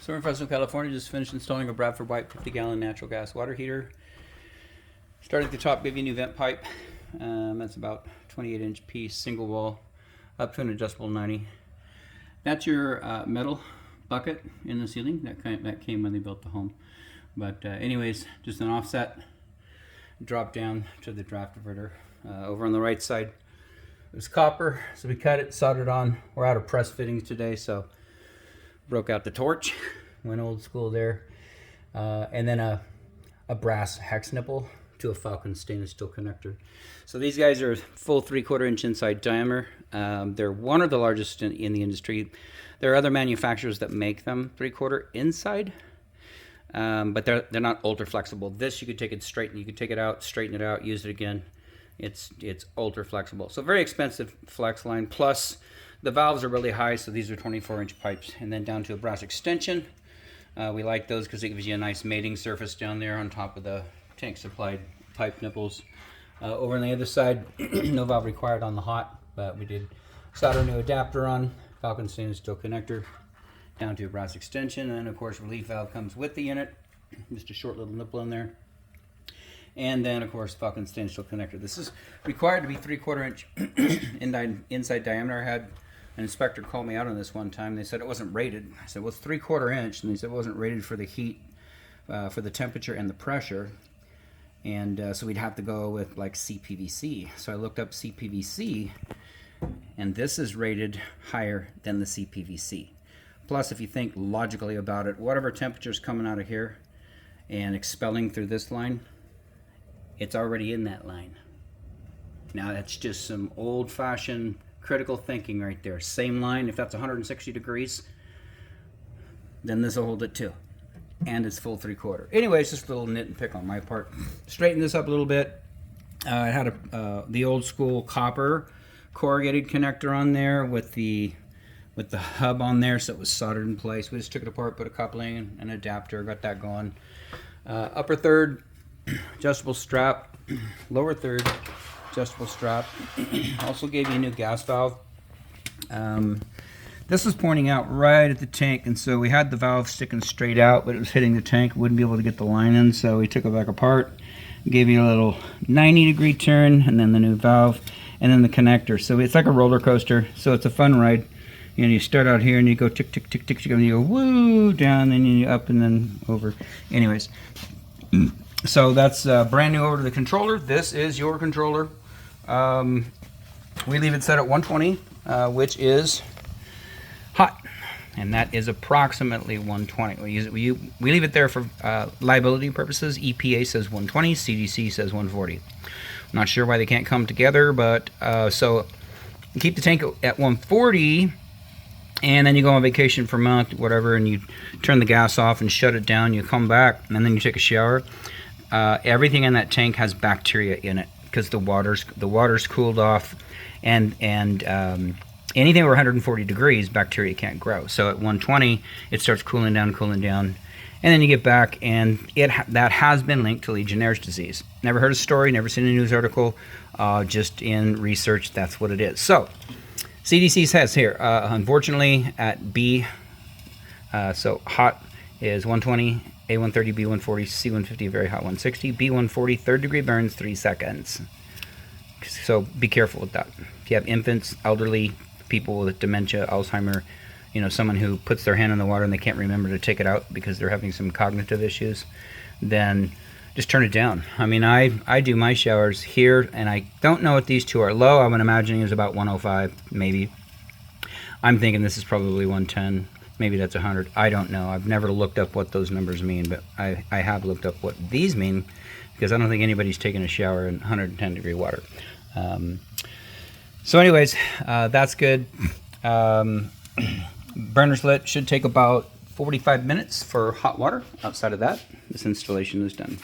So we're in Fresno, California, just finished installing a Bradford White 50-gallon natural gas water heater. Starting at the top, give you a new vent pipe. That's about 28-inch piece, single wall, up to an adjustable 90. That's your metal bucket in the ceiling. That came when they built the home. But anyways, just an offset drop down to the draft diverter. Over on the right side, it was copper, so we cut it, soldered on. We're out of press fittings today, so broke out the torch, went old school there, and then a brass hex nipple to a Falcon stainless steel connector. So these guys are full 3/4 inch inside diameter. They're one of the largest in the industry. There are other manufacturers that make them 3/4 inside, but they're not ultra flexible. This you could take it straight, and you could take it out, straighten it out, use it again. It's ultra flexible. So very expensive flex line. Plus the valves are really high, so these are 24-inch pipes. And then down to a brass extension. We like those because it gives you a nice mating surface down there on top of the tank supplied pipe nipples. Over on the other side, no valve required on the hot, but we did solder a new adapter on, Falcon stainless steel connector, down to a brass extension. And then of course relief valve comes with the unit, just a short little nipple in there. And then of course Falcon stainless steel connector. This is required to be 3/4 inch inside diameter. I had an inspector call me out on this one time. They said it wasn't rated. I said, well, it's 3/4 inch, and they said it wasn't rated for the heat, for the temperature and the pressure. And so we'd have to go with like CPVC. So I looked up CPVC, and this is rated higher than the CPVC. Plus, if you think logically about it, whatever temperature is coming out of here and expelling through this line, it's already in that line. Now that's just some old-fashioned critical thinking right there. Same line, if that's 160 degrees, then this will hold it too. And it's full 3/4. Anyways, just a little nit and pick on my part. Straighten this up a little bit. I had the old school copper corrugated connector on there with the hub on there, so it was soldered in place. We just took it apart, put a coupling, an adapter, got that going. Upper third, adjustable strap. Lower third, adjustable strap. Also gave you a new gas valve. This was pointing out right at the tank, and so we had the valve sticking straight out, but it was hitting the tank. Wouldn't be able to get the line in, so we took it back apart, gave you a little 90-degree turn, and then the new valve, and then the connector. So it's like a roller coaster, so it's a fun ride. You know, you start out here and you go tick, tick, tick, tick, tick, and you go woo, down, then you up and then over. Anyways, so that's brand new over to the controller. This is your controller. We leave it set at 120, which is hot, and that is approximately 120. We leave it there for liability purposes. EPA says 120, CDC says 140. I'm not sure why they can't come together, but so you keep the tank at 140, and then you go on vacation for a month, whatever, and you turn the gas off and shut it down. You come back, and then you take a shower. Everything in that tank has bacteria in it because the water's cooled off, and anything over 140 degrees, bacteria can't grow. So at 120, it starts cooling down, and then you get back, and that has been linked to Legionnaire's disease. Never heard a story, never seen a news article, just in research, that's what it is. So CDC says here, unfortunately at B, so hot is 120, A130, B140, C150, very hot 160, B140, third degree burns 3 seconds. So be careful with that. If you have infants, elderly, people with dementia, Alzheimer, you know, someone who puts their hand in the water and they can't remember to take it out because they're having some cognitive issues, then just turn it down. I mean, I do my showers here, and I don't know what these two are. Low, I'm imagining, is about 105, maybe. I'm thinking this is probably 110. Maybe that's 100. I don't know. I've never looked up what those numbers mean, but I have looked up what these mean, because I don't think anybody's taking a shower in 110 degree water. So anyways, that's good. Burner slit should take about 45 minutes for hot water. Outside of that, this installation is done.